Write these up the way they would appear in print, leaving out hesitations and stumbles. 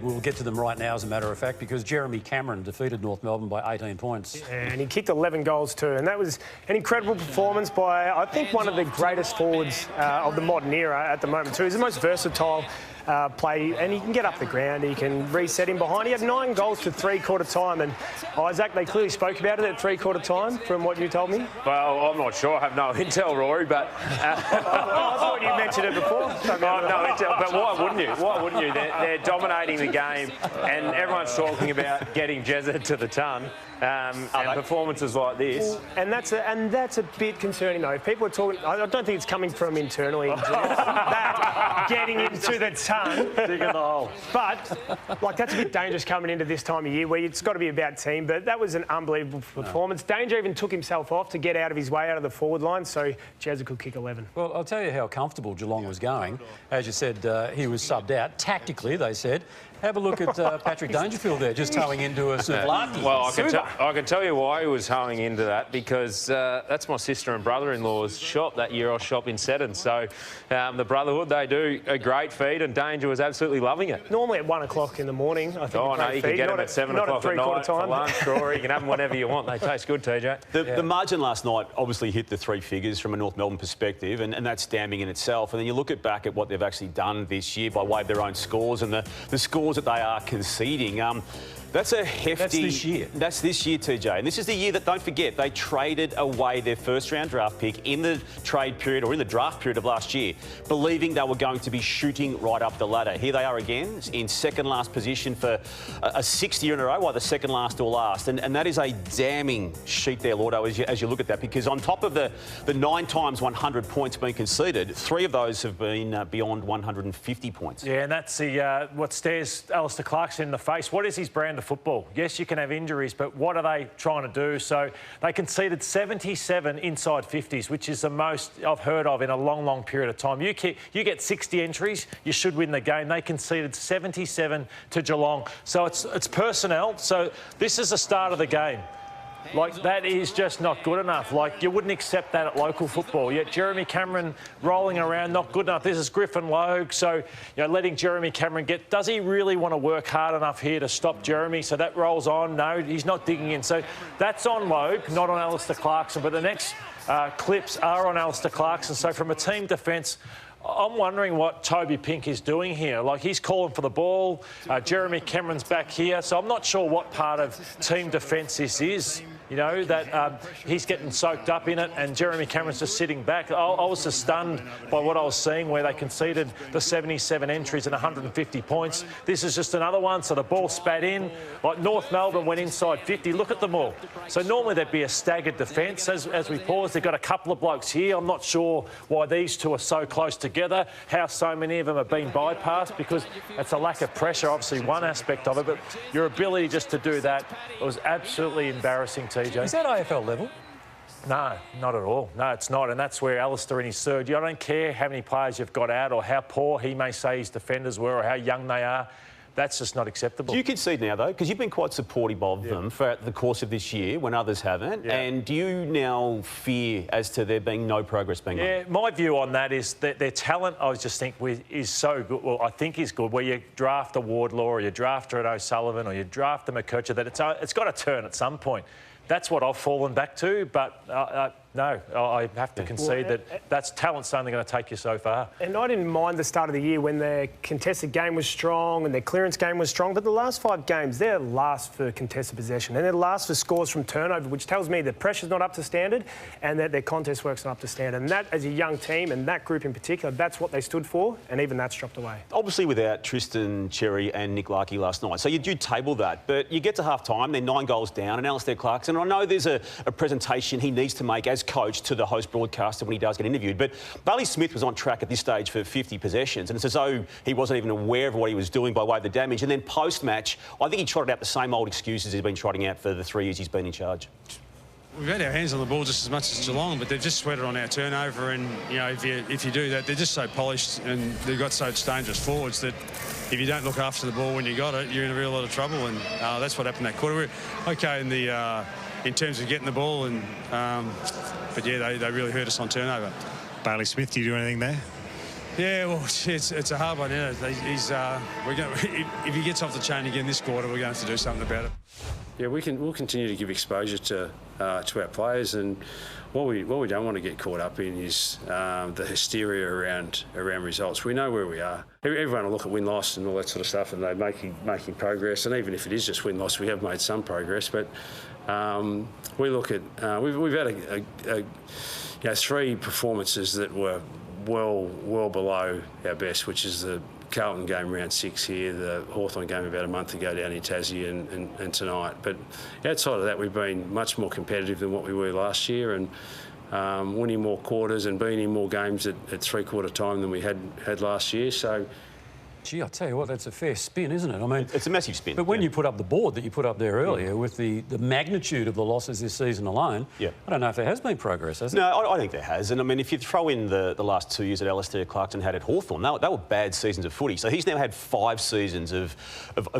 We'll get to them right now, as a matter of fact, because Jeremy Cameron defeated North Melbourne by 18 points. And he kicked 11 goals too, and that was an incredible performance by, I think, one of the greatest forwards of the modern era at the moment too. He's the most versatile play, and he can get up the ground, he can reset him behind. He had 9 goals to three-quarter time, and Isaac, they clearly spoke about it at three-quarter time, from what you told me. Well, I'm not sure, I have no intel, Rory, but... I thought you mentioned it before. No intel, but why wouldn't you? Why wouldn't you? They're dominating the game, and everyone's talking about getting Jezza to the ton, and performances like this. And that's a bit concerning, though. People are talking... I don't think it's coming from internally. That getting into the ton. Digging the hole. But, like, that's a bit dangerous coming into this time of year where it's got to be about team. But that was an unbelievable performance. Danger even took himself off to get out of his way out of the forward line, so Jezza could kick 11. Well, I'll tell you how comfortable Geelong was going. As you said, he was subbed out. Tactically, they said. Have a look at Patrick Dangerfield there, just towing into a souvlaki. Well, I can tell you why he was hoeing into that, because that's my sister and brother-in-law's shop. That year I shop in Seddon. So the Brotherhood, they do a great feed, and Danger was absolutely loving it. Normally at 1 o'clock in the morning, I think. Oh, no, you can get them at 7 o'clock at night for lunch, or you can have them whenever you want. They taste good, TJ. The margin last night obviously hit the 3 figures from a North Melbourne perspective, and that's damning in itself. And then you look back at what they've actually done this year by way of their own scores and the scores that they are conceding. That's a hefty... That's this year. That's this year, TJ. And this is the year that, don't forget, they traded away their first-round draft pick in the trade period, or in the draft period of last year, believing they were going to be shooting right up the ladder. Here they are again, in second-last position for a 6th year in a row, either second-last or last. And that is a damning sheet there, Lordo, as you look at that, because on top of the 9 times 100 points being conceded, 3 of those have been beyond 150 points. Yeah, and that's what stares Alastair Clarkson in the face. What is his brand of football? Yes, you can have injuries, but what are they trying to do? So they conceded 77 inside 50s, which is the most I've heard of in a long, long period of time. You get 60 entries, you should win the game. They conceded 77 to Geelong. So it's personnel. So this is the start of the game. Like, that is just not good enough. Like, you wouldn't accept that at local football. Yet Jeremy Cameron rolling around, not good enough. This is Griffin Logue. So, you know, letting Jeremy Cameron get... Does he really want to work hard enough here to stop Jeremy? So that rolls on. No, he's not digging in. So that's on Logue, not on Alastair Clarkson. But the next clips are on Alastair Clarkson. So from a team defence... I'm wondering what Toby Pink is doing here. Like, he's calling for the ball. Jeremy Cameron's back here. So I'm not sure what part of team defence this is. You know, that he's getting soaked up in it and Jeremy Cameron's just sitting back. I was just stunned by what I was seeing, where they conceded the 77 entries and 150 points. This is just another one. So the ball spat in. Like, North Melbourne went inside 50. Look at them all. So normally there'd be a staggered defence. As we pause, they've got a couple of blokes here. I'm not sure why these two are so close together, how so many of them have been bypassed, because it's a lack of pressure, obviously one aspect of it, but your ability just to do that was absolutely embarrassing, TJ. Is that AFL level? No, not at all. No, it's not. And that's where Alastair in his third year, I don't care how many players you've got out or how poor he may say his defenders were or how young they are. That's just not acceptable. Do you concede now, though? Because you've been quite supportive of them throughout the course of this year when others haven't. Yeah. And do you now fear as to there being no progress being made? Yeah, my view on that is that their talent, I just think, is so good. Well, I think is good, where you draft a Wardlaw or you draft an O'Sullivan or you draft a McKercher, that it's got to turn at some point. That's what I've fallen back to, but no, I have to concede that's talent's only going to take you so far. And I didn't mind the start of the year when their contested game was strong and their clearance game was strong, but the last 5 games, they're last for contested possession and they're last for scores from turnover, which tells me the pressure's not up to standard and that their contest work's not up to standard. And that, as a young team, and that group in particular, that's what they stood for, and even that's dropped away. Obviously without Tristan Cherry and Nick Larkey last night, so you do table that, but you get to half-time, they're 9 goals down, and Alastair Clarkson, I know there's a presentation he needs to make as coach to the host broadcaster when he does get interviewed, but Bailey Smith was on track at this stage for 50 possessions, and it's as though he wasn't even aware of what he was doing by way of the damage. And then post-match, I think he trotted out the same old excuses he's been trotting out for the 3 years he's been in charge. We've had our hands on the ball just as much as Geelong, but they've just sweated on our turnover, and, you know, if you do that, they're just so polished and they've got such dangerous forwards that if you don't look after the ball when you got it, you're in a real lot of trouble, and that's what happened that quarter. We're okay in terms of getting the ball, and but yeah, they really hurt us on turnover. Bailey Smith, do you do anything there? Yeah, well, it's a hard one, isn't it? If he gets off the chain again this quarter, we're going to have to do something about it. Yeah, we'll continue to give exposure to our players, and what we don't want to get caught up in is the hysteria around results. We know where we are. Everyone will look at win-loss and all that sort of stuff, and they're making progress. And even if it is just win-loss, we have made some progress. But we look at we've had 3 performances that were well below our best, which is the Carlton game round 6 here, the Hawthorn game about a month ago down in Tassie, and tonight. But outside of that, we've been much more competitive than what we were last year, and winning more quarters and being in more games at 3/4 time than we had last year. So, gee, I tell you what, that's a fair spin, isn't it? I mean, it's a massive spin. But when you put up the board that you put up there earlier with the magnitude of the losses this season alone, I don't know if there has been progress, has it? No, I think there has. And I mean, if you throw in the last 2 years that Alastair Clarkson had at Hawthorn, they were bad seasons of footy. So he's now had 5 seasons of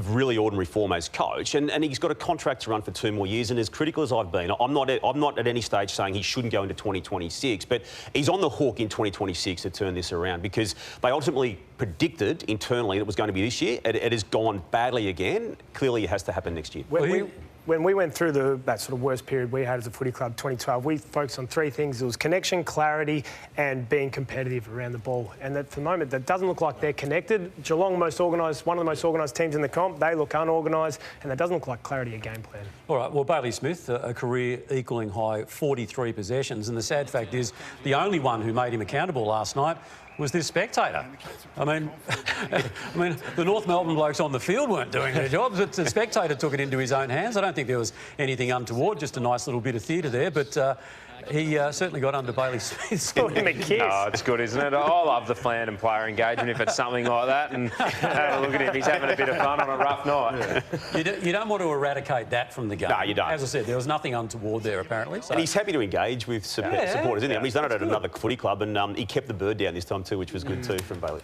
really ordinary form as coach, and he's got a contract to run for 2 more years. And as critical as I've been, I'm not at any stage saying he shouldn't go into 2026, but he's on the hook in 2026 to turn this around, because they ultimately predicted internally that it was going to be this year. It has gone badly again. Clearly, it has to happen next year. When we went through that sort of worst period we had as a footy club, 2012, we focused on 3 things. It was connection, clarity, and being competitive around the ball. And at the moment, that doesn't look like they're connected. Geelong, one of the most organised teams in the comp, they look unorganised, and that doesn't look like clarity of game plan. All right, well, Bailey Smith, a career equalling high 43 possessions, and the sad fact is the only one who made him accountable last night was this Spectator. I mean, the North Melbourne blokes on the field weren't doing their jobs, but the Spectator took it into his own hands. I don't think there was anything untoward, just a nice little bit of theatre there, but he certainly got under Bailey Smith's skin. No, it's good, isn't it? I love the fan and player engagement if it's something like that, and have a look at him. He's having a bit of fun on a rough night. You don't want to eradicate that from the game. No, you don't. As I said, there was nothing untoward there, apparently. So. And he's happy to engage with supporters, isn't he? I mean, he's done it at another footy club, and he kept the bird down this time too, which was good too from Bailey.